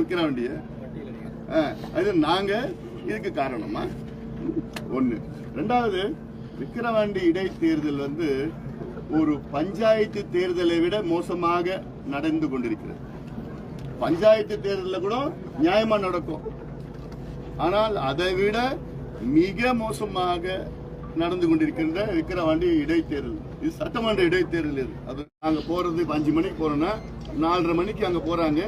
விக்கிரவாண்டிய அது நாங்க இதுக்கு காரணமா ஒண்ணு. ரெண்டாவது, விக்கிரவாண்டி இடைத்தேர்தல் வந்து ஒரு பஞ்சாயத்து தேர்தலை விட மோசமாக நடந்து கொண்டிருக்கிறது. பஞ்சாயத்து தேர்தலில் கூட நியாயமா நடக்கும், ஆனால் அதை விட மிக மோசமாக நடந்து கொண்டிருக்கின்ற விக்கிரவாண்டி இடைத்தேர்தல். இது சட்டமன்ற இடைத்தேர்தல். இது அது நாங்க போறது 5 மணிக்கு போறோம்னா 4:30 மணிக்கு அங்க போறாங்க.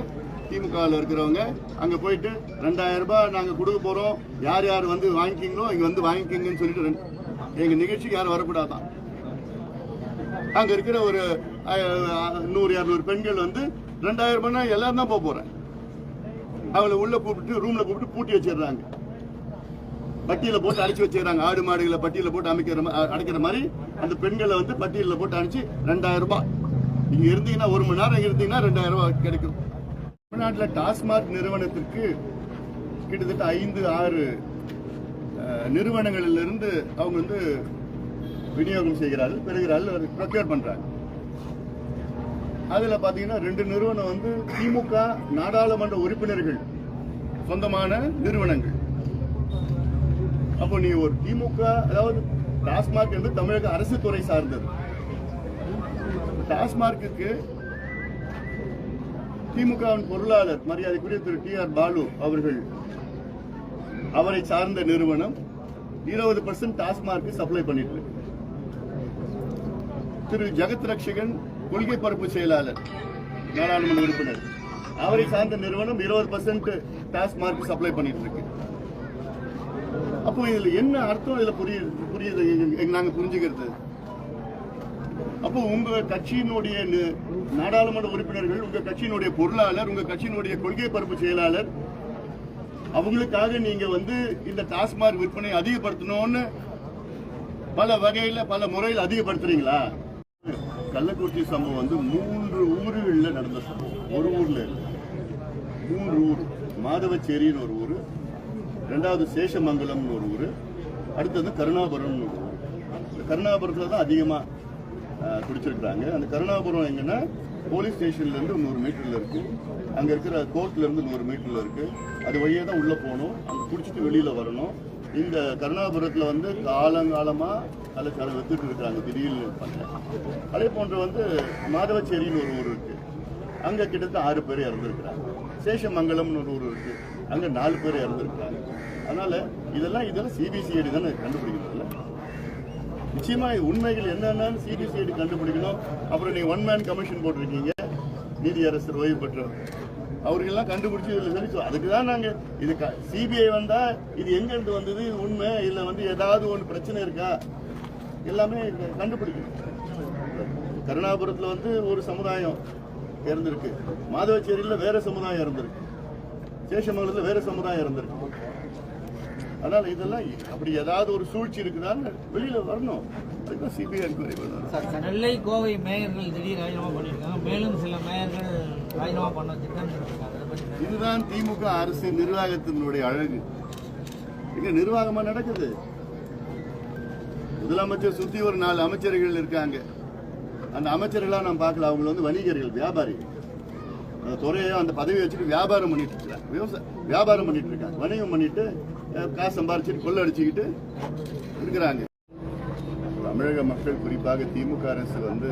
திமுகவில் இருக்கிறவங்க அங்க போயிட்டு 2000 ரூபாய் நாங்க கொடுக்க போறோம், யார் யார் வந்து வாங்கிக்கிங்களோ இங்க வந்து வாங்கிக்கிங்கன்னு சொல்லிட்டு எங்க நிகழ்ச்சிக்கு யாரும் வரக்கூடாதான். அங்க இருக்கிற ஒரு 100-200 பெண்கள் வந்து 2000 ரூபாய் எல்லாரும் தான் போறேன். அவளை உள்ள கூப்பிட்டு ரூம்ல கூப்பிட்டு பூட்டி வச்சிடுறாங்க, பட்டியல போட்டு அடைச்சு வச்சிடறாங்க. ஆடு மாடுகளை பட்டியல போட்டு அடைக்கிற மாதிரி அந்த பெண்களை வந்து பட்டியல போட்டு அடைச்சு 2000 ரூபாய். இங்க இருந்தீங்கன்னா 1 மணி நேரம் இருந்தீங்கன்னா 2000 ரூபாய் கிடைக்கும். தமிழ்நாட்டில் டாஸ்மாக் நிறுவனத்திற்கு கிட்டத்தட்ட 5-6 நிறுவனங்களிலிருந்து அவங்க வந்து விநியோகம் செய்கிறார்கள், பெறுகிறார்கள், ப்ரொக்யூர் பண்றாங்க. அதுல பாத்தீங்கன்னா 2 நிறுவனம் வந்து திமுக நாடாளுமன்ற உறுப்பினர்கள் சொந்தமான நிறுவனங்கள். அப்போ நீ ஒரு திமுக, அதாவது டாஸ்மாக் என்று தமிழக அரசு துறை சார்ந்தது. டாஸ்மார்க்கு திமுகவின் பொருளாளர் மரியாதைக்குரிய திரு TR பாலு அவர்கள், அவரை சார்ந்த நிறுவனம் 20% டாஸ்மார்க்கு சப்ளை பண்ணிட்டு இருக்கு. திரு ஜெகத் ரட்சகன் கொள்கை பரப்பு செயலாளர் நாடாளுமன்ற உறுப்பினர், அவரை சார்ந்த நிறுவனம் 20% டாஸ்மார்க்கு சப்ளை பண்ணிட்டு இருக்கு. அப்போ இதுல என்ன அர்த்தம் இதுல புரியுது நாங்க புரிஞ்சுக்கிறது. அப்போ உங்க கட்சியினுடைய நாடாளுமன்ற உறுப்பினர்கள், உங்க கட்சியினுடைய பொருளாளர், உங்க கட்சியினுடைய கொள்கை பரப்பு செயலாளர், அவங்களுக்காக நீங்க வந்து இந்த டாஸ்மாக் விற்பனை அதிகப்படுத்தணும்னு பல வகையில பல முறையில் அதிகப்படுத்துறீங்களா? கள்ளக்குறிச்சி சம்பவம் வந்து 3 ஊர்களில் நடந்த சம்பவம். ஒரு ஊர்ல 3 ஊர். மாதவச்சேரின்னு ஒரு ஊர், 2வது சேஷமங்கலம்னு ஒரு ஊர், அடுத்தது கருணாபுரம்னு ஒரு ஊர். கருணாபுரத்தில் தான் அதிகமாக குடிச்சிருக்கிறாங்க. அந்த கருணாபுரம் எங்கன்னா போலீஸ் ஸ்டேஷன்ல இருந்து 100 மீட்டர்ல இருக்கு, அங்க இருக்கிற கோர்ட்ல இருந்து 100 மீட்டர்ல இருக்கு. அது வழியே தான் உள்ள போகணும், அங்க குடிச்சிட்டு வெளியில வரணும். இந்த கருணாபுரத்துல வந்து காலங்காலமா கள்ளச்சாரம் வித்துட்டு இருக்காங்க, திடீர்னு பண்றேன். அதே போன்று வந்து மாதவச்சேரின்னு ஒரு ஊர் இருக்கு, அங்க கிட்டத்தட்ட 6 பேர் இறந்துருக்கிறாங்க. சேஷமங்கலம்னு ஒரு ஊர் இருக்கு, அங்க 4 பேர் இறந்துருக்கிறாங்க. அதனால இதெல்லாம் சிபிசிஐடி தானே கண்டுபிடிக்கணும்ல. நிச்சயமா உண்மைகள் என்னன்னு சிபிசிஐடி கண்டுபிடிக்கணும். அப்புறம் நீங்க 1 மேன் கமிஷன் போட்டிருக்கீங்க, நீதியரசர் ஓய்வு பெற்றவர், அவர்களெல்லாம் கண்டுபிடிச்சு சொல்லி அதுக்குதான் நாங்க இது சிபிஐ வந்தா இது எங்க இருந்து வந்தது, இது உண்மை இல்ல வந்து ஏதாவது ஒன்று பிரச்சனை இருக்கா, எல்லாமே கண்டுபிடிக்கணும். கருணாபுரத்துல வந்து ஒரு சமுதாயம் இறந்திருக்கு, மாதவச்சேரியில வேற சமுதாயம் இறந்திருக்கு, சேஷமங்கலத்துல வேற சமுதாயம் இறந்திருக்கு. அதனால இதெல்லாம் அப்படி ஏதாவது ஒரு சூழ்ச்சி இருக்குதான்னு வெளியில வரணும். அதுதான் சிபிஐ என்கொயரி பண்ணணும். நெல்லை, கோவை மேயர்கள் திடீர் ராஜினாமா பண்ணியிருக்காங்க, மேலும் சில மேயர்கள் ராஜினாமா பண்ண திட்டம். இதுதான் திமுக அரசு நிர்வாகத்தினுடைய அழகு. இங்க நிர்வாகமா நடக்குது. முதலமைச்சர் சுத்தி ஒரு 4 அமைச்சர்கள் இருக்காங்க. அந்த அமைச்சர்களா நான் பார்க்கல, அவங்க வந்து வணிகர்கள், வியாபாரிகள். அந்த துறையை அந்த பதவியை வச்சுட்டு வியாபாரம் பண்ணிட்டு இருக்காங்க, வியாபாரம் பண்ணிட்டு இருக்காங்க, வணிகம் பண்ணிட்டு காசு சம்பாரிச்சுட்டு கொள்ளடிச்சுக்கிட்டு இருக்கிறாங்க. தமிழக மக்கள், குறிப்பாக திமுக அரசு வந்து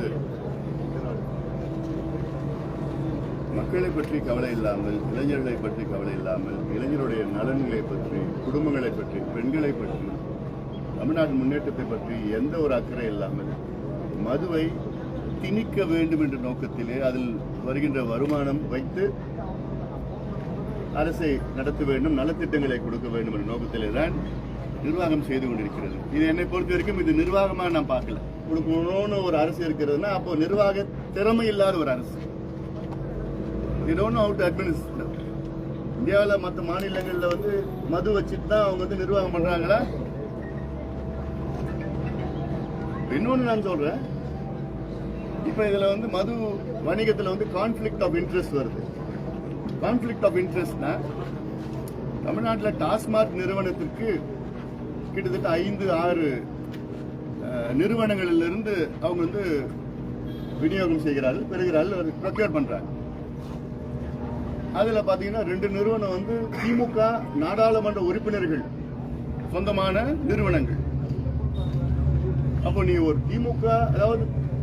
மக்களை பற்றி கவலை இல்லாமல், இளைஞர்களை பற்றி கவலை இல்லாமல், இளைஞருடைய நலன்களை பற்றி, குடும்பங்களை பற்றி, பெண்களை பற்றி, தமிழ்நாட்டின் முன்னேற்றத்தை பற்றி எந்த ஒரு அக்கறை இல்லாமல் மதுவை திணிக்க வேண்டும் என்ற நோக்கத்திலே அதில் வருகின்ற வருமானம் வைத்து அரசை நடத்த வேண்டும், நலத்திட்டங்களை கொடுக்க வேண்டும் என்ற நோக்கத்திலே தான் நிர்வாகம் செய்து கொண்டிருக்கிறது. இது என்னை பொறுத்த வரைக்கும் இது நிர்வாகமாக நான் பார்க்கல. கொடுக்கணும்னு ஒரு அரசு இருக்கிறதுனா அப்போ நிர்வாக திறமை இல்லாத ஒரு அரசு. இந்தியாவில் மற்ற மாநிலங்களில் வந்து மது வச்சுட்டு தான் அவங்க வந்து நிர்வாகம் பண்றாங்களா? இன்னொன்னு நான் சொல்றேன், இப்ப இதுல வந்து மது வணிகத்துல வந்து கான்ஃபிளிக்ட் ஆஃப் இன்ட்ரெஸ்ட் வருது. கான்ஃபிளிக்ட் ஆஃப் இன்ட்ரெஸ்ட்னா தமிழ்நாட்டில் டாஸ்மாக் நிறுவனத்திற்கு கிட்டத்தட்ட 5-6 நிறுவனங்களிலிருந்து அவங்க வந்து விநியோகம் செய்கிறார்கள், பெறுகிறார்கள், ப்ரொக்யூர் பண்றாங்க. அதுல பாத்தீங்கன்னா 2 நிறுவனம் வந்து திமுக நாடாளுமன்ற உறுப்பினர்கள் சொந்தமான நிறுவனங்கள். அப்போ நீ ஒரு திமுக, அதாவது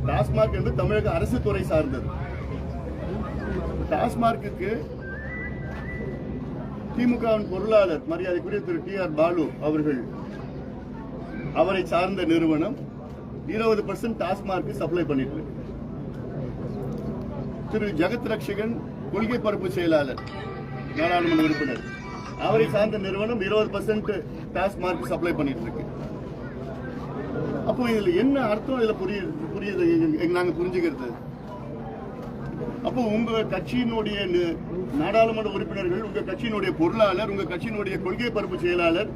டாஸ்மாக் என்று தமிழக அரசு துறை சார்ந்தது. டாஸ்மார்க்கு திமுகவின் பொருளாளர் மரியாதைக்குரிய திரு TR பாலு அவர்கள், அவரை சார்ந்த நிறுவனம் 20% டாஸ்மார்க்கு சப்ளை பண்ணிட்டு இருக்கு. திரு ஜெகத் ரட்சகன் கொள்கை பரப்பு செயலாளர் நாடாளுமன்ற உறுப்பினர், அவரை சார்ந்த நிறுவனம் 20% டாஸ்மார்க் சப்ளை பண்ணிட்டு இருக்கு. அப்போ இதுல என்ன அர்த்தம்? இதுல புரியுது நாங்க புரிஞ்சுக்கிறது. அப்போ உங்க கட்சியினுடைய நாடாளுமன்ற உறுப்பினர்கள், உங்க கட்சியினுடைய பொருளாளர், உங்க கட்சியினுடைய கொள்கை பரப்பு செயலாளர்,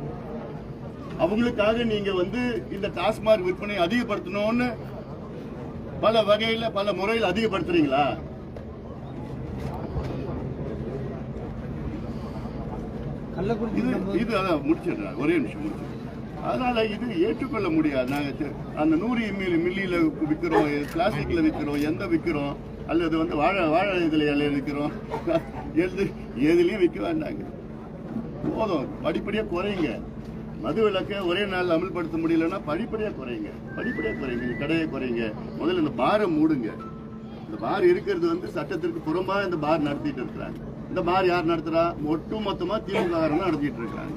அவங்களுக்காக நீங்க வந்து இந்த டாஸ்மார்க் விற்பனை அதிகப்படுத்தணும்னு பல வகையில பல முறையில் அதிகப்படுத்துறீங்களா? இது அதான் முடிச்சிடுறேன், ஒரே நிமிஷம் முடிச்சிடுறேன். அதனால இது ஏற்றுக்கொள்ள முடியாது. நாங்க அந்த 100 மில்லியில விற்கிறோம், பிளாஸ்டிக்ல விற்கிறோம், எந்த விற்கிறோம், அல்லது வந்து வாழை இதுல விற்கிறோம், எதுலயும் விற்க வேண்டாங்க. போதும், படிப்படியா குறைங்க. மது விலக்கை ஒரே நாள் அமல்படுத்த முடியலன்னா படிப்படியா குறைங்க, கடையை குறைங்க. முதல்ல இந்த பாரை மூடுங்க. இந்த பார் இருக்கிறது வந்து சட்டத்திற்கு புறம்பா இந்த பார் நடத்திட்டு இருக்கிறாங்க. இந்த பார் யார் நடத்துறா? ஒட்டு மொத்தமா திமுக நடத்திட்டு இருக்காங்க.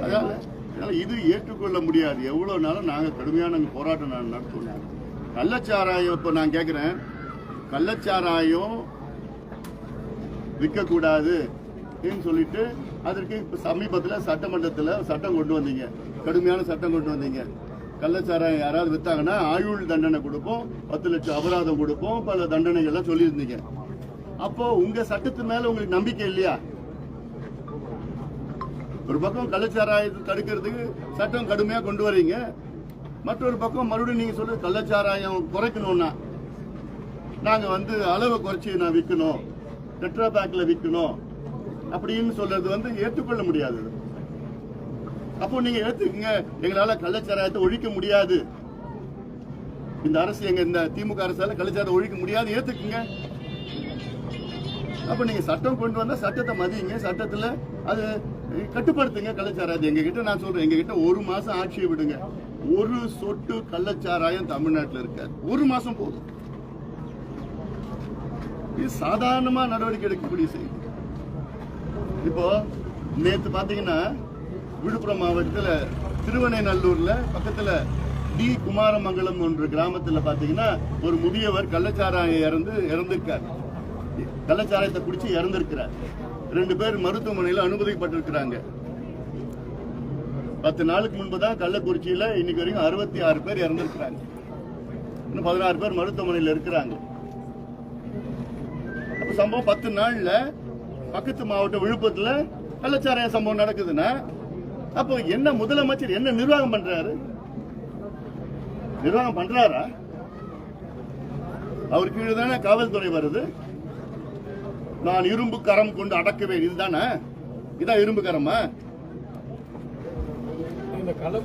அதனால இது ஏற்றுக்கொள்ள முடியாது. எவ்வளவு நாளும் நாங்க கடுமையான போராட்டம் நடத்துவோம். கள்ளச்சாராயம், இப்ப நான் கேட்கிறேன், கள்ளச்சாராயம் விற்கக்கூடாது சொல்லிட்டு அதற்கு இப்ப சமீபத்தில் சட்டமன்றத்தில் சட்டம் கொண்டு வந்தீங்க, கடுமையான சட்டம் கொண்டு வந்தீங்க. கள்ளச்சாராயம் யாராவது வித்தாங்கன்னா ஆயுள் தண்டனை கொடுப்போம், 10 லட்சம் அபராதம் கொடுப்போம், பல தண்டனைகள்லாம் சொல்லியிருந்தீங்க. அப்போ உங்க சட்டத்து மேல உங்களுக்கு நம்பிக்கை இல்லையா? ஒரு பக்கம் கள்ளச்சாராயத்தை தடுக்கிறதுக்கு சட்டம் கடுமையா கொண்டு வரீங்க, மற்றொரு பக்கம் மறுபடியும் நீங்க சொல்றது கள்ளச்சாராயம் குறைக்கணும்னா நாங்க வந்து அளவை குறைச்சி நான் விற்கணும், டெட்ரா பேக்ல விற்கணும் அப்படின்னு சொல்றது வந்து ஏற்றுக்கொள்ள முடியாது. அப்போ நீங்க ஏத்துக்குங்க, எங்களால கள்ளச்சாராயத்தை ஒழிக்க முடியாது, இந்த அரசு, இந்த திமுக அரசால கள்ளச்சாராயத்தை ஒழிக்க முடியாது, ஏத்துக்குங்க. அப்ப நீங்க சட்டம் கொண்டு வந்தா சட்டத்தை மதியுங்க, சட்டத்துல அது கட்டுப்படுத்துங்க கள்ளச்சாராயத்தை. எங்ககிட்ட நான் சொல்றேன், எங்ககிட்ட 1 மாசம் ஆட்சியை விடுங்க, ஒரு சொட்டு கள்ளச்சாராயம் தமிழ்நாட்டில் இருக்காது. 1 மாசம் போதும். இது சாதாரணமா நடவடிக்கை எடுக்கக்கூடிய செய்தி. இப்போ நேற்று பாத்தீங்கன்னா விழுப்புரம் மாவட்டத்தில் திருவனைநல்லூர்ல பக்கத்துல டி குமாரமங்கலம் என்ற கிராமத்துல பாத்தீங்கன்னா ஒரு முதியவர் கள்ளச்சாராயம் இறந்திருக்கார். கள்ளச்சாராயத்தை குடிச்சு இறந்திருக்கிறார். 2 பேர் மருத்துவமனையில் அனுமதிக்கப்பட்டிருக்கிறாங்க. 10 நாளுக்கு முன்பு தான் கள்ளக்குறிச்சியில இன்னைக்கு வரைக்கும் 66 பேர் இறந்திருக்கிறாங்க. இன்னும் 16 பேர் மருத்துவமனையில் இருக்கிறாங்க. அப்ப சம்பவம் 10 நாள்ல பக்கத்து மாவட்டம் விழுப்புரத்துல கள்ளச்சாராய சம்பவம் நடக்குதுன்னா அப்போ என்ன முதலமைச்சர் என்ன நிர்வாகம் பண்றாரு? நிர்வாகம் பண்றாரா? அவர் கீழே தானே காவல்துறை வருது. நான் இரும்பு கரம் கொண்டு அடக்குவேன், இதுதானே? இதான் இரும்பு கரமா?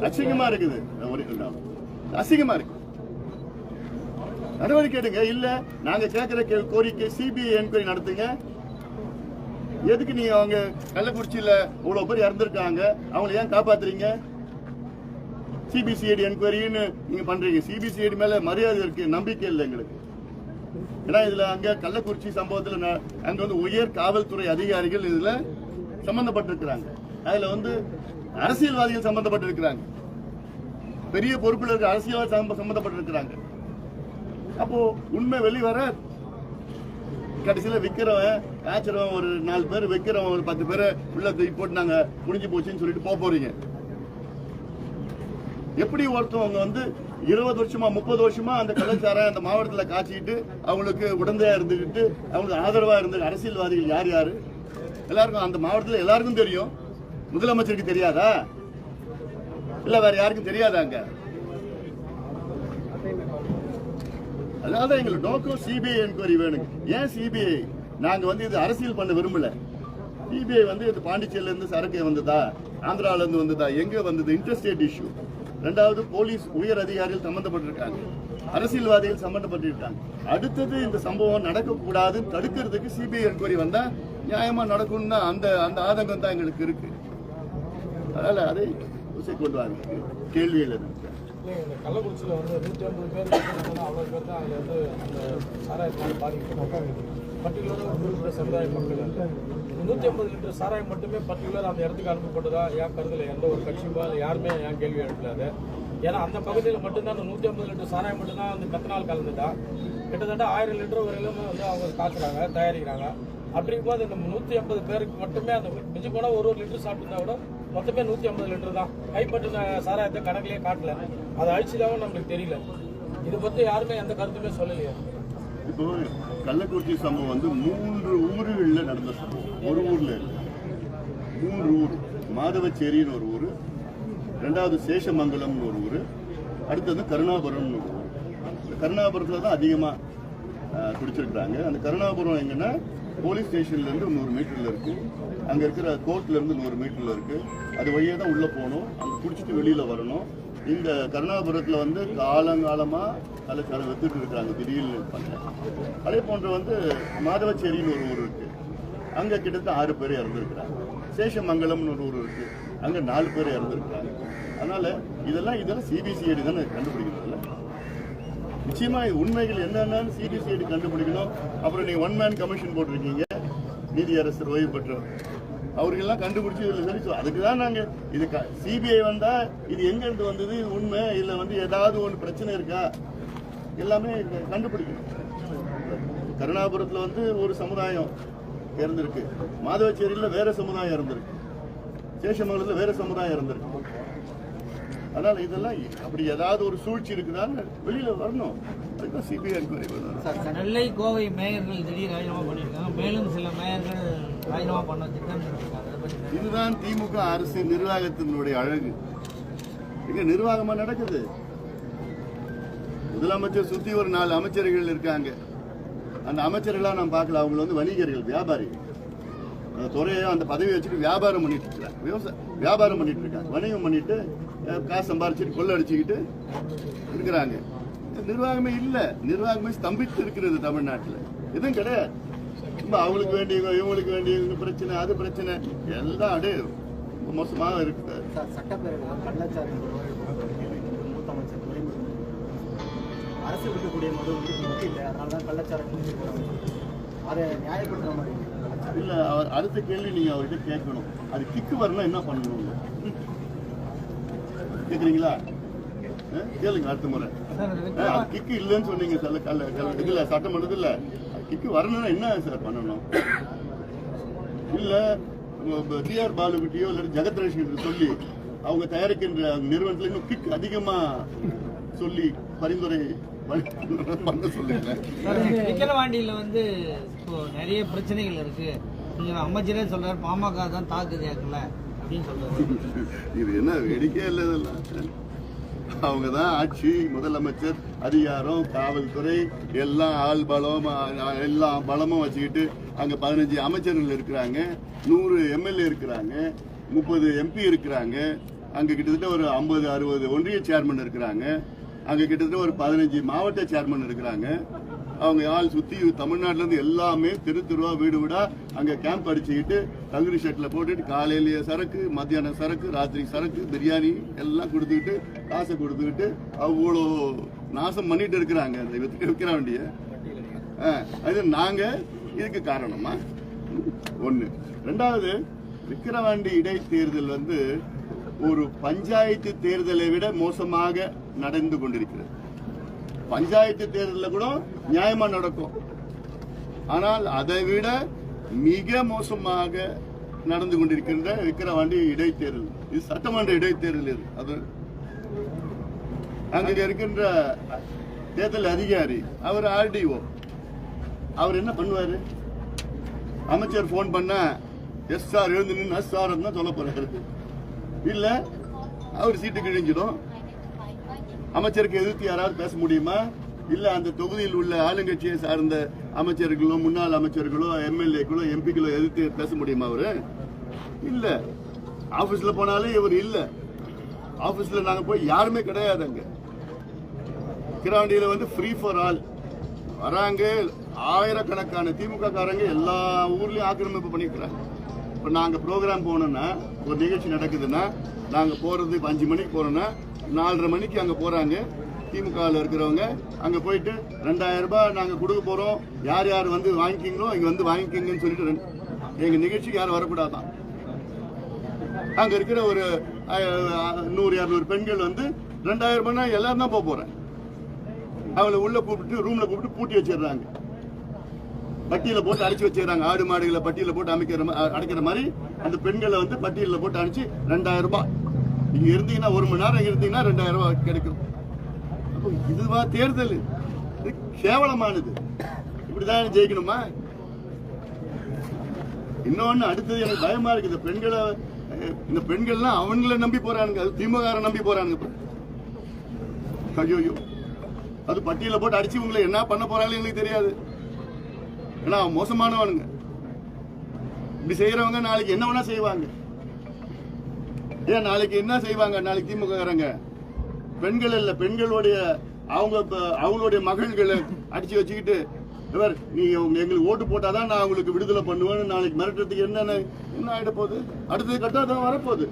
அசிங்கமா இருக்குது, அசிங்கமா இருக்கு. நடவடிக்கை எடுங்க. இல்ல நாங்க கேட்கிற கோரிக்கை சிபிஐ என்கொயரி நடத்துங்க. எதுக்கு நீங்க அவங்க கள்ளக்குறிச்சியில இவ்வளவு பேர் இறந்திருக்காங்க, அவங்களை ஏன் காப்பாத்துறீங்க? சிபிசிஐடி என்கொயரின்னு நீங்க பண்றீங்க. சிபிசிஐடி மேல மரியாதை இருக்கு, நம்பிக்கை இல்லை எங்களுக்கு. ஏன்னா இதுல அங்க கள்ளக்குறிச்சி சம்பவத்துல அங்க வந்து உயர் காவல்துறை அதிகாரிகள் இதுல சம்பந்தப்பட்டிருக்கிறாங்க. அதுல வந்து அரசியல்வாதிகள் சம்பந்தப்பட்டிருக்கிறாங்க, பெரிய பொறுப்புல இருக்க அரசியல்வாதி சம்பந்தப்பட்டிருக்கிறாங்க. அப்போ உண்மை வெளிவர கடைசியில விக்கிறவன் காய்ச்சறவன் ஒரு 4 பேர், வைக்கிறவன் ஒரு 10 பேரை உள்ள தூக்கி போட்டு நாங்க முடிஞ்சு போச்சுன்னு சொல்லிட்டு போறீங்க. எப்படி ஒருத்தவங்க வந்து 20 வருஷமா 30 வருஷமா அந்த கள்ளச்சாராயம் அந்த மாவட்டத்துல காய்ச்சிட்டு அவங்களுக்கு உடந்தையா இருந்துகிட்டு அவங்களுக்கு ஆதரவா இருந்த அரசியல்வாதிகள் யார் யாரு எல்லாருக்கும் அந்த மாவட்டத்துல எல்லாருக்கும் தெரியும். முதலமைச்சருக்கு தெரியாதா? இல்ல வேற யாருக்கும் தெரியாதாங்க? அதனால எங்களுக்கு நோக்கம் சிபிஐ என்கொயரி வேணும். ஏன் சிபிஐ? நாங்க வந்து இது அரசியல் பண்ண விரும்பல. சிபிஐ வந்து இது பாண்டிச்சேரியில இருந்து சரக்கு வந்ததா, ஆந்திரால இருந்து வந்ததா, எங்க வந்தது? Interstate issue. ரெண்டாவது போலீஸ் உயர் அதிகாரிகள் சம்பந்தப்பட்டிருக்காங்க, அரசியல்வாதிகள் சம்பந்தப்பட்டிருக்காங்க. அடுத்தது இந்த சம்பவம் நடக்கக்கூடாதுன்னு தடுக்கிறதுக்கு சிபிஐ என்கொயரி வந்தா நியாயமா நடக்கும்னு தான் அந்த ஆதங்கம் தான் எங்களுக்கு இருக்கு. அதனால அதை கொண்டு வாங்க கேள்வியில் இருக்கு. கள்ளக்குறிச்சியில் வந்து 150 பேர் அவ்வளோ பேர் தான் அதில் வந்து அந்த சாராயத்தினால் பாதிக்கப்பட்டு பர்டிகுலராக ஒரு குறிப்பிட்ட சமுதாய மக்கள் 150 லிட்டர் சாராயம் மட்டுமே பர்டிகுலர் அந்த இடத்துக்கு அனுப்பப்பட்டதா ஏன் கருதலை எந்த ஒரு கட்சியுமோ இல்லை யாருமே ஏன் கேள்வி எழுப்பலாது. ஏன்னா அந்த பகுதியில் மட்டும்தான் அந்த 150 லிட்டர் சாராயம் மட்டும்தான் அந்த கத்தனால் கலந்துட்டா கிட்டத்தட்ட 1000 லிட்டர் வரையிலும் வந்து அவங்க காய்ச்சுறாங்க, தயாரிக்கிறாங்க. அப்படி இருக்கும்போது இந்த 150 பேருக்கு மட்டுமே அந்த மிஞ்சி போனால் ஒரு லிட்டர் சாப்பிட்டுருந்தா கூட மொத்தமே 150 லிட்டர் தான். கைப்பற்றின சாராயத்தை கணக்கிலேயே காட்டல, அதை அழிச்சுதான் நம்மளுக்கு தெரியல. இதை பற்றி யாருமே எந்த கருத்துமே சொல்லலையே. இப்போ கள்ளக்குறிச்சி சம்பவம் வந்து 3 ஊர்களில் நடந்த சம்பவம். ஒரு ஊர்ல 3 ஊர், மாதவச்சேரின்னு ஒரு ஊர், ரெண்டாவது சேஷமங்கலம்னு ஒரு ஊர், அடுத்தது கருணாபுரம்னு ஒரு ஊர். கருணாபுரத்தில் தான் அதிகமாக குடிச்சிருக்கிறாங்க. அந்த கருணாபுரம் எங்கன்னா போலீஸ் ஸ்டேஷன்லேருந்து 100 மீட்டரில் இருக்குது, அங்கே இருக்கிற கோர்ட்லேருந்து 100 மீட்டரில் இருக்குது. அது வழியே தான் உள்ளே போகணும், அங்கே குடிச்சிட்டு வெளியில் வரணும். இந்த கருணாபுரத்தில் வந்து காலங்காலமாக கள்ளச்சாரம் வித்துட்டு இருக்கிறாங்க, திடீர்னு பண்ணுறேன். அதே போன்று வந்து மாதவச்சேரின்னு ஒரு ஊர் இருக்குது, அங்கே கிட்டத்தட்ட 6 பேர் இறந்துருக்கிறாங்க. சேஷமங்கலம்னு ஒரு ஊர் இருக்குது, அங்கே 4 பேர் இறந்துருக்கிறாங்க. அதனால் இதெல்லாம் சிபிசிஐடி தானே கண்டுபிடிக்கிறதில்ல. நிச்சயமா உண்மைகள் என்னென்னு சிபிசிஐடி கண்டுபிடிக்கணும். அப்புறம் நீங்க 1 மேன் கமிஷன் போட்டிருக்கீங்க, நீதியரசர் ஓய்வு பெற்றவர், அவர்களெல்லாம் கண்டுபிடிச்சு இதில் சொல்லி அதுக்கு தான் நாங்கள் இது சிபிஐ வந்தா இது எங்க இருந்து வந்தது, இது உண்மை இல்லை வந்து ஏதாவது ஒன்று பிரச்சனை இருக்கா எல்லாமே கண்டுபிடிக்கணும். கருணாபுரத்தில் வந்து ஒரு சமுதாயம் இறந்திருக்கு, மாதவச்சேரியில் வேற சமுதாயம் இறந்திருக்கு, சேஷமங்கலத்தில் வேற சமுதாயம் இறந்திருக்கு. அதனால இதெல்லாம் அப்படி ஏதாவது ஒரு சூழ்ச்சி இருக்குதான்னு வெளியில வரணும். அதுதான் சிபிஐ என்கொயரி வரணும். நெல்லை கோவை மேயர்கள் திடீர் ராஜினாமா பண்ணியிருக்காங்க, மேலும் சில மேயர்கள் ராஜினாமா பண்ண திட்டம். இதுதான் திமுக அரசு நிர்வாகத்தினுடைய அழகு. இங்க நிர்வாகமா நடக்குது. முதலமைச்சர் சுத்தி ஒரு 4 அமைச்சர்கள் இருக்காங்க. அந்த அமைச்சர்களா நான் பார்க்கல, அவங்க வந்து வணிகர்கள், வியாபாரி. அந்த துறையை அந்த பதவியை வச்சுட்டு வியாபாரம் பண்ணிட்டு இருக்காங்க, வியாபாரம் பண்ணிட்டு இருக்காங்க, வணிகம் பண்ணிட்டு காசு சம்பாரிச்சுட்டு கொள்ள அடிச்சுக்கிட்டு இருக்கிறாங்க. நிர்வாகமே இல்லை, நிர்வாகமே ஸ்தம்பித்து இருக்கிறது தமிழ்நாட்டில். எதுவும் கிடையாது. அவங்களுக்கு வேண்டிய இவங்களுக்கு வேண்டிய பிரச்சனை, அது பிரச்சனை எல்லாம் அப்படியே மோசமாக இருக்குது. அரசு விற்கக்கூடிய மது வந்து இல்லை, அதனால தான் கள்ளச்சாரம் அதை நியாயப்படுத்துற மாதிரி இல்லை. அவர் அடுத்த கேள்வி நீங்க அவர்கிட்ட கேட்கணும், அது கிக்கு வரணும் என்ன பண்ணணும் கேக்குறீங்களா? கேளுங்க அடுத்த முறை. கிக்கு இல்லைன்னு சொன்னீங்க இதுல சட்டமன்றத்தில். கிக்கு வரணும்னா என்ன சார் பண்ணணும்? இல்ல டிஆர் பாலுகிட்டயோ இல்லை ஜெகத்ரேஷ் சொல்லி அவங்க தயாரிக்கின்ற நிறுவனத்துல இன்னும் கிக் அதிகமா சொல்லி பரிந்துரை பண்ண சொல்லுங்க. விக்கிரவாண்டியில வந்து இப்போ நிறைய பிரச்சனைகள் இருக்கு. அமைச்சரே சொல்றாரு பாமக தான் தாக்குது அப்படின்னு சொல்றாரு. இது என்ன வேடிக்கை இல்லை, இதெல்லாம் அவங்க தான் ஆட்சி, முதலமைச்சர், அதிகாரம், காவல்துறை எல்லாம் ஆள் பலம் எல்லா பலமும் வச்சுக்கிட்டு அங்க 15 அமைச்சர்கள் இருக்கிறாங்க, 100 எம்எல்ஏ இருக்கிறாங்க, 30 எம்பி இருக்கிறாங்க, அங்க கிட்டத்தட்ட ஒரு 50-60 ஒன்றிய சேர்மன் இருக்கிறாங்க, அங்க கிட்டத்தட்ட ஒரு 15 மாவட்ட சேர்மன் இருக்கிறாங்க. அவங்க ஆள் சுத்தி தமிழ்நாட்டுல இருந்து எல்லாமே தெருவா வீடு வீடா அங்க கேம்ப் அடிச்சுக்கிட்டு தங்குரி ஷெட்ல போட்டுட்டு காலையிலேயே சரக்கு, மத்தியானம் சரக்கு, ராத்திரி சரக்கு, பிரியாணி எல்லாம் கொடுத்துக்கிட்டு காசை கொடுத்துக்கிட்டு அவ்வளோ நாசம் பண்ணிட்டு இருக்கிறாங்க. விற்கிற வேண்டிய அது நாங்க இதுக்கு காரணமா ஒண்ணு. ரெண்டாவது, விக்கிரவாண்டி இடைத்தேர்தல் வந்து ஒரு பஞ்சாயத்து தேர்தலை விட மோசமாக நடந்து கொண்டிருக்கிறது. பஞ்சாயத்து தேர்தலில் கூட நியாயமா நடக்கும், ஆனால் அதை விட மிக மோசமாக நடந்து கொண்டிருக்கின்ற விக்கிரவாண்டி இடைத்தேர்தல். இது சட்டமன்ற இடைத்தேர்தல். இது அது அங்க இருக்கின்ற தேர்தல் அதிகாரி அவர் ஆர்டிஓ, அவர் என்ன பண்ணுவாரு? அமைச்சர் போன் பண்ண எஸ் சார் எழுந்து நின்று எஸ் சார் தான் சொல்ல போறாரு. இல்ல அவர் சீட்டு கிழிஞ்சிடும். அமைச்சருக்கு எதிர்த்து யாராவது பேச முடியுமா? இல்ல அந்த தொகுதியில் உள்ள ஆளுங்கட்சியை சார்ந்த அமைச்சர்களோ, முன்னாள் அமைச்சர்களோ, எம்எல்ஏக்களோ, எம்பிக்களோ எதிர்த்து பேச முடியுமா? அவரு இல்ல. ஆபீஸ்ல போனாலே இவர் இல்ல. ஆபீஸ்ல நாங்க போய் யாருமே கிடையாது. அங்க விக்கிரவாண்டியில வந்து ஃப்ரீ ஃபார் ஆல் வராங்க. ஆயிரக்கணக்கான திமுக காரங்க எல்லா ஊர்லயும் ஆக்கிரமிப்பு பண்ணிக்கிறாங்க. இப்ப நாங்க ப்ரோக்ராம் போனோம்னா, ஒரு நிகழ்ச்சி நடக்குதுன்னா, நாங்க போறது 5 மணிக்கு போறோம்னா 4:30 மணிக்கு அங்க போறாங்க. திமுகவில் இருக்கிறவங்க அங்க போயிட்டு 2000 ரூபாய் நாங்க கொடுக்க போறோம், யார் யார் வந்து வாங்கிக்கிங்களோ இங்க வந்து வாங்கிக்கிங்கன்னு சொல்லிட்டு எங்க நிகழ்ச்சிக்கு யாரும் வரக்கூடாதான். அங்க இருக்கிற ஒரு 100-200 பெண்கள் வந்து 2000 ரூபாய் எல்லாரும் தான் போறேன். அவளை உள்ள கூப்பிட்டு ரூம்ல கூப்பிட்டு பூட்டி வச்சிடுறாங்க. பட்டியல போட்டு அடிச்சு வச்சிடறாங்க. ஆடு மாடுகளை பட்டியல போட்டு அடைக்கிற மாதிரி அந்த பெண்களை வந்து பட்டியல போட்டு அடிச்சு 2000 ரூபாய். இங்க இருந்தீங்கன்னா 1 மணி நேரம் இருந்தீங்கன்னா 2000 ரூபாய் கிடைக்கும். இதுவா தேர்தல்? இது கேவலமானது. இப்படிதான் ஜெயிக்கணுமா? இன்னொன்னு அடுத்தது எனக்கு பயமா இருக்கு. இந்த பெண்கள்லாம் அவங்கள நம்பி போறானுங்க, அது திமுக நம்பி போறானுங்க. ஐயோ, அது பட்டியல போட்டு அடிச்சு உங்களை என்ன பண்ண போறாங்க எங்களுக்கு தெரியாது. ஏன்னா மோசமானவனுங்க. இப்படி செய்யறவங்க நாளைக்கு என்ன வேணா செய்வாங்க. ஏன் நாளைக்கு என்ன செய்வாங்க? நாளைக்கு திமுக காரங்க பெண்கள் இல்ல, பெண்களுடைய அவங்களுடைய மகள்களை அடிச்சு வச்சுக்கிட்டு, இவர் நீங்க எங்களுக்கு ஓட்டு போட்டாதான் நான் உங்களுக்கு விடுதலை பண்ணுவேன்னு நாளைக்கு மிரட்டுறதுக்கு என்ன ஆயிட போகுது? அடுத்தது கட்டாதான் வரப்போகுது.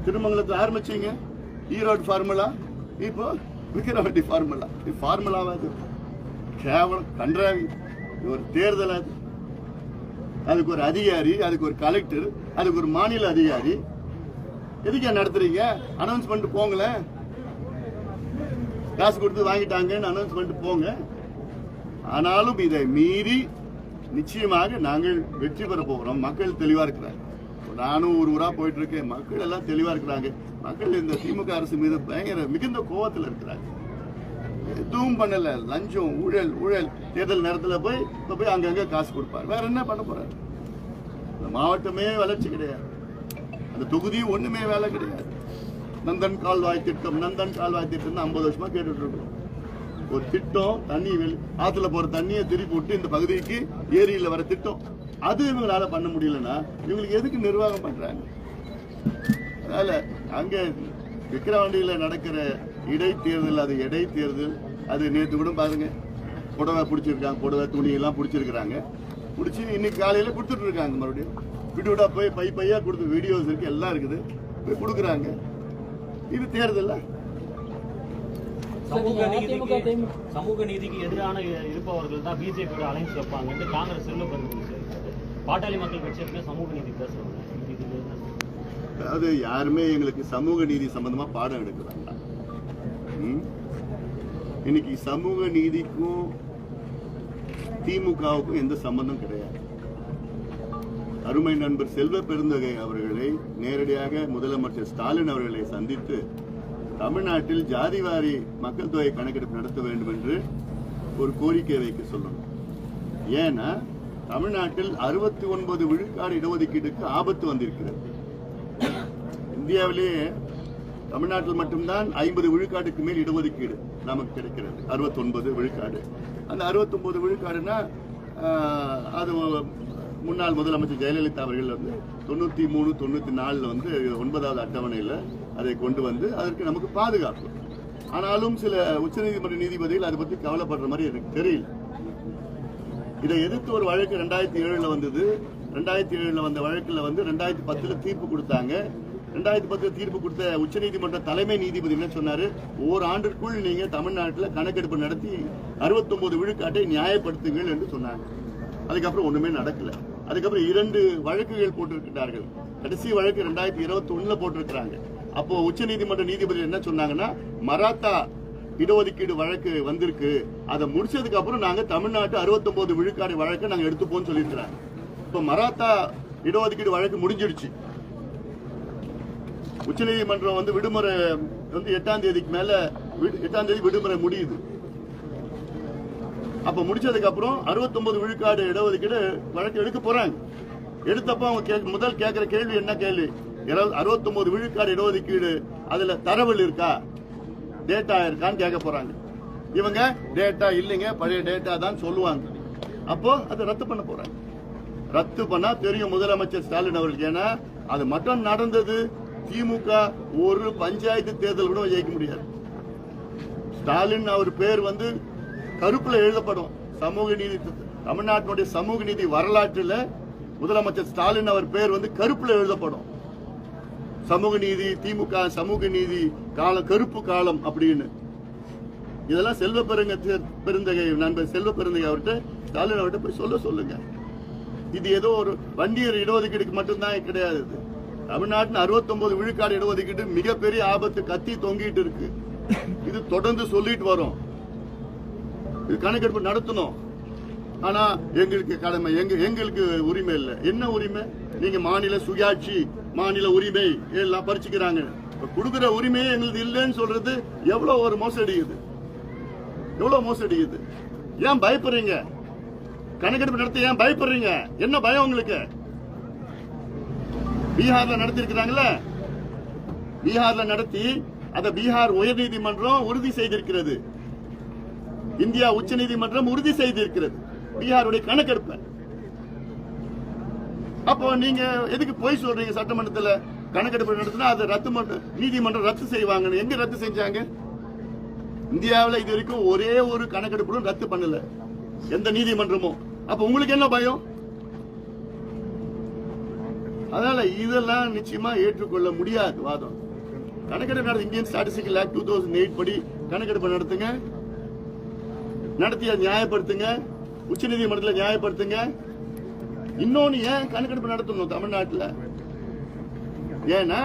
திருமங்கலத்தை ஆரம்பிச்சீங்க, ஈரோடு ஃபார்முலா, இப்போ விக்கிரவாண்டி ஃபார்முலா. இது ஃபார்முலாவாது? கேவலம், கன்றாவி. ஒரு தேர்தல் அது. அதுக்கு ஒரு அதிகாரி, அதுக்கு ஒரு கலெக்டர், அதுக்கு ஒரு மாநில அதிகாரி. எதுக்கு நடத்துறீங்க? அனௌன்ஸ் பண்ணிட்டு போங்களேன். காசு கொடுத்து வாங்கிட்டாங்கன்னு அனௌன்ஸ் பண்ணிட்டு போங்க. ஆனாலும் இதை மீறி நிச்சயமாக நாங்கள் வெற்றி பெற போகிறோம். மக்கள் தெளிவா இருக்கிறாங்க. நானும் ஒரு ஊரா போயிட்டு இருக்கேன். மக்கள் எல்லாம் தெளிவா இருக்கிறாங்க. மக்கள் இந்த திமுக அரசு மீது பயங்கர மிகுந்த கோபத்தில் இருக்கிறாங்க. எதுவும் பண்ணல. லஞ்சம், ஊழல். தேர்தல் நேரத்தில் போய் அங்கங்க காசு கொடுப்பாரு. வேற என்ன பண்ண போறாரு? இந்த மாவட்டமே வளர்ச்சி கிடையாது. அந்த தொகுதி ஒண்ணுமே வேலை கிடையாது. நந்தன் கால்வாய் திட்டம் 50 வருஷமா கேட்டுட்டு இருக்கோம். ஒரு திட்டம், தண்ணி ஆத்துல போற தண்ணியை திருப்பி விட்டு இந்த பகுதிக்கு ஏரியில வர திட்டம், அது இவங்களால பண்ண முடியலன்னா இவங்களுக்கு எதுக்கு நிர்வாகம் பண்றாங்க? அதனால அங்க விக்கிரவாண்டியில நடக்கிற இடைத்தேர்தல், அது இடைத்தேர்தல். அது நேற்று கூட பாருங்க, புடவை பிடிச்சிருக்காங்க, புடவை துணி எல்லாம் பிடிச்சிருக்கிறாங்க. பிடிச்சி இன்னைக்கு காலையில கொடுத்துட்டு இருக்காங்க. மறுபடியும் விடுவிடா போய் பையா கொடுத்து வீடியோஸ் இருக்கு, எல்லாம் இருக்குது, போய் கொடுக்குறாங்க. இது தேர்தல். சமூக நீதிக்கு எதிரான இருப்பவர்கள் தான் பிஜேபியோட அலைன்ஸ் வைப்பாங்க. காங்கிரஸ் பாட்டாளி மக்கள் கட்சி சமூக நீதி பேசுறாங்க. அதாவது யாருமே எங்களுக்கு சமூக நீதி சம்பந்தமா பாடம் எடுக்கிறாங்க. இன்னைக்கு சமூக நீதிக்கும் திமுகவுக்கும் எந்த சம்பந்தம் கிடையாது. அருமை நண்பர் செல்வ பெருந்தகை அவர்களை நேரடியாக முதலமைச்சர் ஸ்டாலின் அவர்களை சந்தித்து தமிழ்நாட்டில் ஜாதிவாரி மக்கள் தொகை கணக்கெடுப்பு நடத்த வேண்டும் என்று ஒரு கோரிக்கை வைக்க சொல்லணும். ஏன்னா தமிழ்நாட்டில் 69 விழுக்காடு இடஒதுக்கீடுக்கு ஆபத்து வந்திருக்கிறது. இந்தியாவிலேயே தமிழ்நாட்டில் மட்டும்தான் 50 விழுக்காட்டுக்கு மேல் இடஒதுக்கீடு நமக்கு கிடைக்கிறது. 69 விழுக்காடு. அந்த 69 விழுக்காடுனா அது முன்னாள் முதலமைச்சர் ஜெயலலிதா அவர்கள் வந்து 93-94 வந்து 9வது அட்டவணையில் அதை கொண்டு வந்து அதற்கு நமக்கு பாதுகாப்பு. ஆனாலும் சில உச்சநீதிமன்ற நீதிபதிகள் அதை பற்றி கவலைப்படுற மாதிரி எனக்கு தெரியல. இதை எதிர்த்து ஒரு வழக்கு 2007 வந்தது. 2007 வந்த வழக்கில் வந்து 2010 தீர்ப்பு கொடுத்தாங்க. 2010 தீர்ப்பு கொடுத்த உச்சநீதிமன்ற தலைமை நீதிபதி என்ன சொன்னாரு? ஓராண்டிற்குள் நீங்க தமிழ்நாட்டில் கணக்கெடுப்பு நடத்தி 69 விழுக்காட்டை நியாயப்படுத்துங்கள் என்று சொன்னாங்க. அதுக்கப்புறம் ஒண்ணுமே நடக்கல. அதுக்கப்புறம் 2 வழக்குகள் போட்டிருக்கிறார்கள். கடைசி வழக்கு 2021 போட்டிருக்கிறாங்க. அப்போ உச்சநீதிமன்ற நீதிபதி என்ன சொன்னாங்கன்னா, மராத்தா இடஒதுக்கீடு வழக்கு வந்திருக்கு, அதை முடிச்சதுக்கு அப்புறம் நாங்க தமிழ்நாட்டு 69 விழுக்காடு வழக்கை நாங்க எடுத்துப்போம் சொல்லியிருக்கிறாங்க. இப்ப மராத்தா இடஒதுக்கீடு வழக்கு முடிஞ்சிடுச்சு. உச்சநீதிமன்றம் வந்து விடுமுறை வந்து 8ஆம் தேதிக்கு மேல 8ஆம் தேதி விடுமுறை முடியுது. அப்ப முடிச்சதுக்கு அப்புறம் 69 விழுக்காடு இடஒதுக்கீடு வழக்கு எடுக்க போறாங்க. எடுத்தப்ப அவங்க முதல் கேட்கிற கேள்வி என்ன கேள்வி? 69 விழுக்காடு இடஒதுக்கீடு அதுல தரவுகள் இருக்கா, டேட்டா இருக்கான்னு கேட்க போறாங்க. இவங்க டேட்டா இல்லைங்க, பழைய டேட்டா தான் சொல்லுவாங்க. அப்போ அதை ரத்து பண்ண போறாங்க. ரத்து பண்ணா தெரியும் முதலமைச்சர் ஸ்டாலின் அவர்களுக்கு. ஏன்னா அது மட்டும் நடந்தது திமுக ஒரு பஞ்சாயத்து தேர்தல் கூட ஜெயிக்க முடியாது. ஸ்டாலின் அவர் பேர் வந்து கருப்புல எழுதப்படும். சமூக நீதி, தமிழ்நாட்டினுடைய சமூக நீதி வரலாற்றில் முதலமைச்சர் ஸ்டாலின் அவர் பேர் வந்து கருப்புல எழுதப்படும். சமூக நீதி, திமுக சமூக நீதி காலம், கருப்பு காலம் அப்படின்னு. இதெல்லாம் செல்வ பெருந்தகை நண்பர் செல்வ பெருந்தகை அவர்கிட்ட, ஸ்டாலின் அவர்கிட்ட போய் சொல்லுங்க. இது ஏதோ ஒரு வண்டியர் இடஒதுக்கீடுக்கு மட்டும்தான் கிடையாது. தமிழ்நாட்டின் 69 விழுக்காடு இடஒதுக்கீடு மிகப்பெரிய ஆபத்து, கத்தி தொங்கிட்டு இருக்கு. இது தொடர்ந்து சொல்லிட்டு வரும். இது கணக்கெடுப்பு நடத்தணும். ஆனா எங்களுக்கு கடமை, எங்களுக்கு உரிமை இல்லை. என்ன உரிமை? நீங்க மாநில சுயாட்சி, மாநில உரிமை எல்லாம் பறிச்சுக்கிறாங்க. கொடுக்கிற உரிமையே எங்களுக்கு இல்லைன்னு சொல்றது எவ்வளவு ஒரு மோசடி இது, எவ்வளவு மோசடி இது. ஏன் பயப்படுறீங்க? கணக்கெடுப்பு நடத்த ஏன் பயப்படுறீங்க? என்ன பயம் உங்களுக்கு? பீகார்ல நடத்தி இருக்கிறாங்கல்ல, பீகார்ல நடத்தி அதை பீகார் உயர்நீதிமன்றம் உறுதி செய்திருக்கிறது, இந்தியா உச்ச நீதிமன்றம் உறுதி செய்திருக்கிறது பீகாருடைய கணக்கெடுப்பை. அப்போ நீங்க எதுக்கு போய் சொல்றீங்க? சட்டமன்றத்தில் கணக்கெடுப்பு நடத்தினா அதை ரத்து நீதிமன்றம் ரத்து செய்வாங்க. எங்க ரத்து செஞ்சாங்க? இந்தியாவில் இது வரைக்கும் ஒரே ஒரு கணக்கெடுப்பு ரத்து பண்ணல எந்த நீதிமன்றமும். அப்ப உங்களுக்கு என்ன பயம்? அதனால இதெல்லாம் நிச்சயமா ஏற்றுக்கொள்ள முடியாது வாதம். கணக்கெடுப்பு நடத்த இந்தியன் ஸ்டாட்டிஸ்டிக்கல் ஆக்ட் 2008 படி கணக்கெடுப்பு நடத்துங்க, நடத்தி நியாயப்படுத்துங்க, உச்ச நீதிமன்றத்தில் நியாயப்படுத்துங்க. இன்னொன்னு ஏன் கணக்கெடுப்பு நடத்தணும் தமிழ்நாட்டில்? ஏன்னா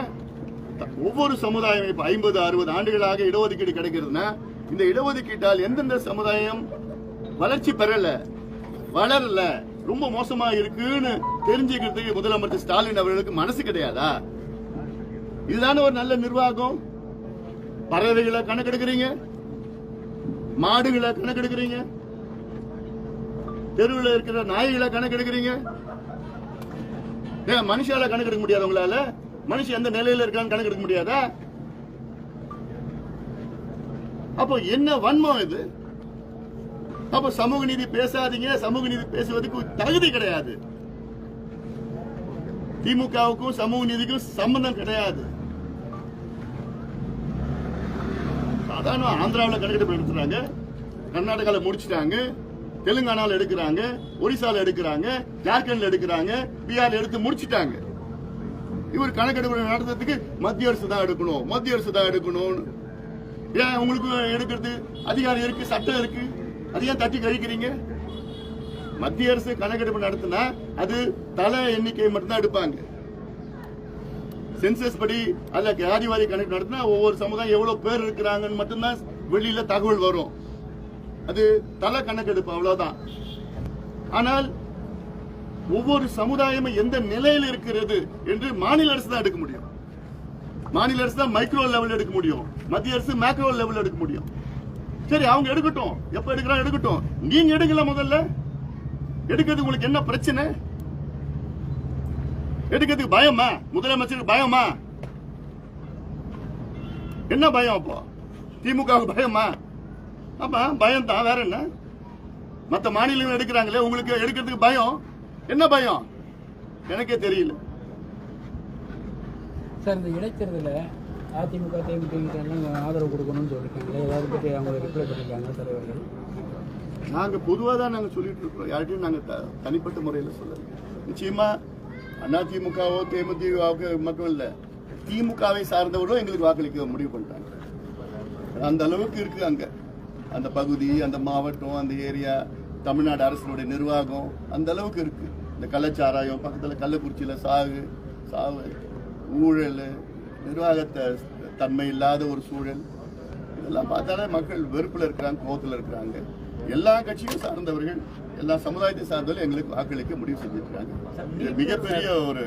ஒவ்வொரு சமுதாயம் இப்ப 50-60 ஆண்டுகளாக இடஒதுக்கீடு கிடைக்கிறதுனா, இந்த இடஒதுக்கீட்டால் எந்தெந்த சமுதாயம் வளர்ச்சி பெறல, வளரல, ரொம்ப மோசமா இருக்குன்னு தெரிஞ்சுக்கிறதுக்கு முதலமைச்சர் ஸ்டாலின் அவர்களுக்கு மனசு கிடையாதா? இதுதானே ஒரு நல்ல நிர்வாகம். பறவைகளை கணக்கெடுக்கிறீங்க, மாடுகளை கணக்கெடுக்கிறீங்க, தெருவில் இருக்கிற நாய்களை கணக்கெடுக்கிறீங்க. ஏன் மனுஷால கணக்கெடுக்க முடியாது? உங்களால மனுஷன் எந்த நிலையில இருக்கான்னு கணக்கெடுக்க முடியாதா? அப்போ என்ன வன்மம் இது? அப்ப சமூக நீதி பேசாதீங்க. சமூக நீதி பேசுவதற்கு தகுதி கிடையாது. திமுகவுக்கும் சமூக நீதிக்கும் சம்பந்தம் கிடையாது. சாதாரண ஆந்திராவில் கணக்கெடுப்பு எடுத்துறாங்க, கர்நாடகாவில் முடிச்சுட்டாங்க, தெலுங்கானாவில் எடுக்கிறாங்க, ஒரிசால எடுக்கிறாங்க, ஜார்க்கண்ட்ல எடுக்கிறாங்க, பீகார்ல எடுத்து முடிச்சுட்டாங்க. இவர் கணக்கெடுப்பு நடத்துறதுக்கு மத்திய அரசு தான் எடுக்கணும், மத்திய அரசு தான் எடுக்கணும். ஏன் உங்களுக்கு எடுக்கிறது அதிகாரம் இருக்கு, சட்டம் இருக்கு, அது ஏன் தட்டி கழிக்கிறீங்க? மத்திய அரசு கணக்கெடுப்பு நடத்தினா அது தலை எண்ணிக்கை மட்டும்தான் எடுப்பாங்க. சென்சஸ் படி அல்ல ஜாதிவாரி கணக்கு நடத்தினா ஒவ்வொரு சமுதாயம் எவ்வளவு பேர் இருக்கிறாங்கன்னு மட்டும்தான் வெளியில தகவல் வரும். அது தலை கணக்கெடுப்பு, அவ்வளவுதான். ஆனால் ஒவ்வொரு சமுதாயமும் எந்த நிலையில் இருக்கிறது என்று மாநில அரசு தான் எடுக்க முடியும். மாநில அரசு தான் மைக்ரோ லெவல் எடுக்க முடியும், மத்திய அரசு மேக்ரோ லெவல் எடுக்க முடியும். சரி, அவங்க எடுக்கட்டும், எப்ப எடுக்கிறாங்க எடுக்கட்டும். நீங்க எடுக்கல, முதல்ல எடுக்கிறது உங்களுக்கு என்ன பிரச்சனை? எடுக்கிறதுக்கு பயமா? முதலமைச்சருக்கு பயமா? என்ன பயம்? அப்போ திமுகவுக்கு பயமா? ஆமா, பயம் தான், வேற என்ன? மற்ற மாநிலங்கள் எடுக்கிறாங்களே, உங்களுக்கு எடுக்கிறதுக்கு பயம்? என்ன பயம்? எனக்கே தெரியல சார். இந்த இடைத்தேர்தலில் அதிமுக தேமுதிக ஆதரவு கொடுக்கணும்னு சொல்லியிருக்காங்க, ஏதாவது பற்றி அவங்க ரிப்ளை பண்ணியிருக்காங்க தலைவர்கள்? நாங்கள் பொதுவாக தான் நாங்கள் சொல்லிட்டு இருக்கோம், யார்கிட்டையும் நாங்கள் தனிப்பட்ட முறையில் சொல்லலை. நிச்சயமா அதிமுகவோ தேமுதிகவுக்கு மட்டும் இல்லை, திமுகவை சார்ந்தவர்களும் எங்களுக்கு வாக்களிக்க முடிவு பண்ணிட்டாங்க. அந்த அளவுக்கு இருக்கு அங்க, அந்த பகுதி, அந்த மாவட்டம், அந்த ஏரியா, தமிழ்நாடு அரசினுடைய நிர்வாகம் அந்த அளவுக்கு இருக்கு. இந்த கள்ளச்சாராயம், பக்கத்தில் கள்ளக்குறிச்சியில் சாவு, ஊழல், நிர்வாகத்தை தன்மை இல்லாத ஒரு சூழல், இதெல்லாம் பார்த்தாலே மக்கள் வெறுப்புல இருக்கிறாங்க, கோபத்தில் இருக்கிறாங்க. எல்லா கட்சியும் சார்ந்தவர்கள், எல்லா சமுதாயத்தை சார்ந்தவர்கள் எங்களுக்கு வாக்களிக்க முடிவு செஞ்சிருக்காங்க. இது மிகப்பெரிய ஒரு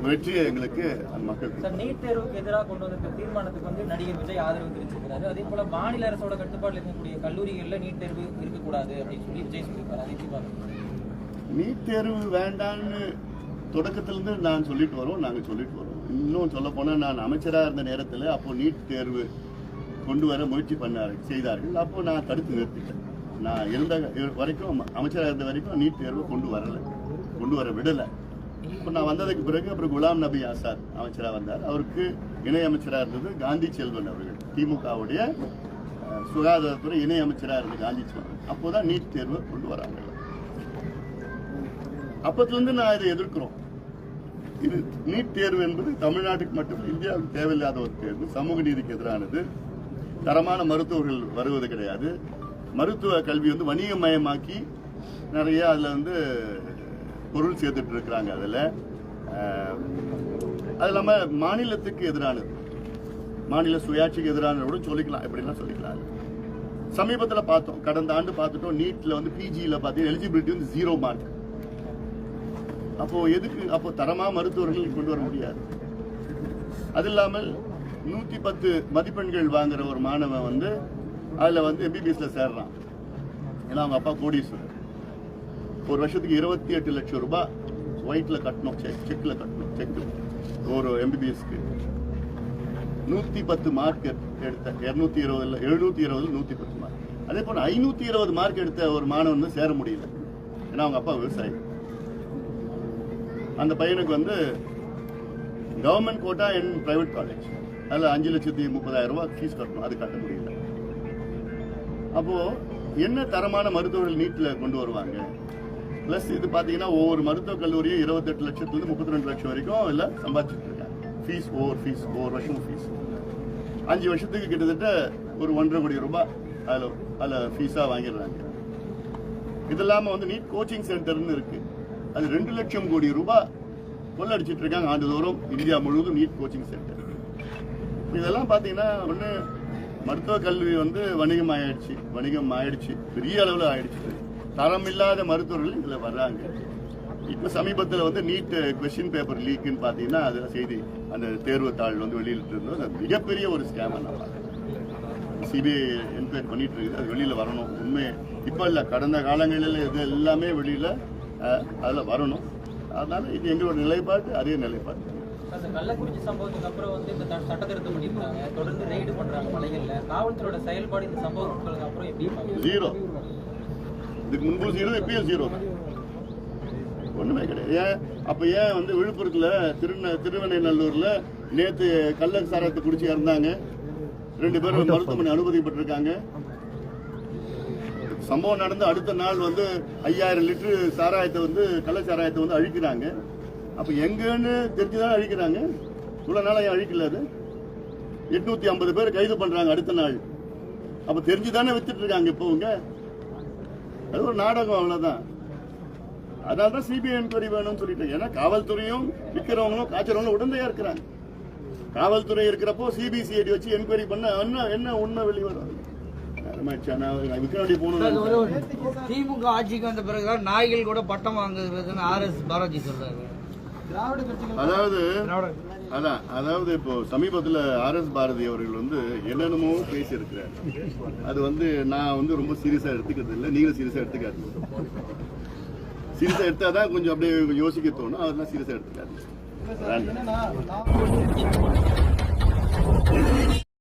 வெற்றியை எங்களுக்கு மக்கள். நீட் தேர்வுக்கு எதிராக கொண்டு வந்த தீர்மானத்துக்கு வந்து நடிகர் விஜய் ஆதரவு தெரிவிச்சிருக்காரு. அதே போல மாநில அரசோட கட்டுப்பாட்டில் இருக்கக்கூடிய கல்லூரிகளில் நீட் தேர்வு இருக்கக்கூடாது அப்படின்னு சொல்லி விஜய் சொல்லியிருக்காரு. நீட் தேர்வு வேண்டான்னு தொடக்கத்திலிருந்து நான் சொல்லிட்டு வரோம், நாங்கள் சொல்லிட்டு வரோம். இன்னும் சொல்ல போனால், நான் அமைச்சராக இருந்த நேரத்தில் அப்போ நீட் தேர்வு கொண்டு வர முயற்சி செய்தார்கள். அப்போ நான் தடுத்து நிறுத்திட்டேன். நான் இருந்த வரைக்கும், அமைச்சராக இருந்த வரைக்கும் நீட் தேர்வு கொண்டு வர விடலை. இப்போ நான் வந்ததுக்கு பிறகு அப்புறம் குலாம் நபி ஆசாத் அமைச்சராக வந்தார். அவருக்கு இணை அமைச்சராக இருந்தது காந்தி செல்வன் அவர்கள், திமுகவுடைய சுகாதாரத்துறை இணை அமைச்சராக இருந்தது காந்தி செல்வன். அப்போதான் நீட் தேர்வு கொண்டு வராங்க. அப்பத்திலிருந்து நான் இதை எதிர்க்கிறோம். இது நீட் தேர்வு என்பது தமிழ்நாட்டுக்கு மட்டும் இந்தியாவுக்கு தேவையில்லாத ஒரு தேர்வு, சமூக நீதிக்கு எதிரானது. தரமான மருத்துவர்கள் வருவது கிடையாது. மருத்துவ கல்வி வந்து வணிகமயமாக்கி நிறைய அதில் வந்து பொருள் சேர்த்துட்டு இருக்கிறாங்க. அதில் அது இல்லாமல் மாநிலத்துக்கு எதிரானது, மாநில சுயாட்சிக்கு எதிரானது கூட சொல்லிக்கலாம், எப்படிலாம் சொல்லிக்கலாம். சமீபத்தில் பார்த்தோம், கடந்த ஆண்டு பார்த்துட்டோம், நீட்டில் வந்து பிஜியில் பார்த்தீங்கன்னா எலிஜிபிலிட்டி வந்து 0 மார்க். அப்போ எதுக்கு? அப்போ தரமா மருத்துவர்கள் கொண்டு வர முடியாது. அது இல்லாமல் 110 மதிப்பெண்கள் வாங்குற ஒரு மாணவன் வந்து அதுல வந்து எம்பிபிஎஸ்ல சேர்றான். ஏன்னா அவங்க அப்பா கோடீஸ்வரர். ஒரு வருஷத்துக்கு 28 லட்சம் ரூபாய் ஒயிட்ல கட்டணும், செக்ல கட்டணும். செக் ஒரு எம்பிபிஎஸ்க்கு 110 மார்க் எடுத்த 720 110 மார்க். அதே போல 520 மார்க் எடுத்த ஒரு மாணவன் வந்து சேர முடியல. ஏன்னா அவங்க அப்பா விவசாயி. அந்த பையனுக்கு வந்து government quota in private college, அதில் 5,30,000 ரூபாய் ஃபீஸ் கட்டணும், அது கட்ட முடியல. அப்போ என்ன தரமான மருத்துவர்கள் நீட்ல கொண்டு வருவாங்க? பிளஸ் இது பாத்தீங்கன்னா ஒவ்வொரு மருத்துவக் கல்லூரியும் 28 லட்சத்துலேருந்து 32 லட்சம் வரைக்கும் இல்லை சம்பாதிச்சுட்டு இருக்காங்க. ஃபீஸ் ஒவ்வொரு வருஷமும் ஃபீஸ் 5 வருஷத்துக்கு கிட்டத்தட்ட ஒரு 1.5 கோடி ரூபாய் அதில் ஃபீஸாக வாங்கிடுறாங்க. இது இல்லாமல் வந்து நீட் கோச்சிங் சென்டர்னு இருக்கு, அது 2 லட்சம் கோடி ரூபாய் கொள்ளடிச்சிட்டு இருக்காங்க ஆண்டுதோறும் இந்தியா முழுவதும் நீட் கோச்சிங் சென்டர். இதெல்லாம் பார்த்தீங்கன்னா ஒன்று மருத்துவ கல்வி வந்து வணிகம் ஆயிடுச்சு, பெரிய அளவில் ஆயிடுச்சு. தரம் இல்லாத மருத்துவர்கள் இதில் வர்றாங்க. இப்போ சமீபத்தில் வந்து நீட் கொஸ்டின் பேப்பர் லீக்குன்னு பார்த்தீங்கன்னா அதில் செய்தி, அந்த தேர்வு தாள் வந்து வெளியிட்டு இருந்தோம். அது மிகப்பெரிய ஒரு ஸ்கேம். நான் சிபிஐ என்கொயரி பண்ணிட்டு இருக்குது, அது வெளியில் வரணும். உண்மை இப்போ இல்லை, கடந்த காலங்களில் இது எல்லாமே வெளியில் அதில் வரணும். அதனால இது எங்களோட நிலைப்பாடு, அதே நிலைப்பாடு. கள்ளக்குறிச்சி சம்பவத்துக்கு அப்புறம் வந்து இந்த சட்ட திருத்தம் பண்ணியிருக்காங்க, தொடர்ந்து ரெய்டு பண்றாங்க மலைகள்ல. காவல்துறையோட செயல்பாடு இந்த சம்பவத்துக்கு அப்புறம் எப்படி? 0. இதுக்கு முன்பு 0, இப்பயும் 0. ஒண்ணுமே கிடையாது. அப்ப ஏன் வந்து விழுப்புரத்துல திருவெண்ணைநல்லூர்ல நேத்து கள்ள சாராயத்தை குடிச்சு இறந்தாங்க, 2 பேரும் மருத்துவமனை அனுமதிக்கப்பட்டிருக்காங்க. சம்பவம் நடந்த அடுத்த நாள் வந்து 5000 லிட்டர் சாராயத்தை வந்து கள்ள சாராயத்தை வந்து அழிக்கிறாங்க. அப்ப எங்கன்னு தெரிஞ்சுதான் அழிக்கிறாங்க. இவ்வளவு நாள் அழிக்கல. அது 850 பேர் கைது பண்றாங்க அடுத்த நாள். அப்ப தெரிஞ்சுதானே வித்துட்டு இருக்காங்க இப்போங்க. அது ஒரு நாடகம், அவ்வளவுதான். அதனாலதான் சிபிஐ என்கொயரி வேணும்னு சொல்லிட்டு. ஏன்னா காவல்துறையும் விற்கிறவங்களும் காய்ச்சறவங்களும் உடந்தையா இருக்கிறாங்க. காவல்துறை இருக்கிறப்போ சிபிசிஐடி வச்சு என்கொயரி பண்ண என்ன உண்மை வெளிவரும்? திமுக ஆட்சிக்கு வந்த பிறகுதான் நாய்கள் கூட பட்டம் வாங்குறதுன்னு RS பாலாஜி சொல்றாரு. அதாவது இப்போ சமீபத்தில் RS பாரதி அவர்கள் வந்து என்னென்னமோ பேசியிருக்கிறார். அது வந்து நான் வந்து ரொம்ப சீரியஸா எடுத்துக்கிறது இல்லை, நீங்களும் சீரியஸா எடுத்துக்காது. சீரியஸா எடுத்தாதான் கொஞ்சம் அப்படியே யோசிக்க தோணும். அதெல்லாம் சீரியஸா எடுத்துக்காது.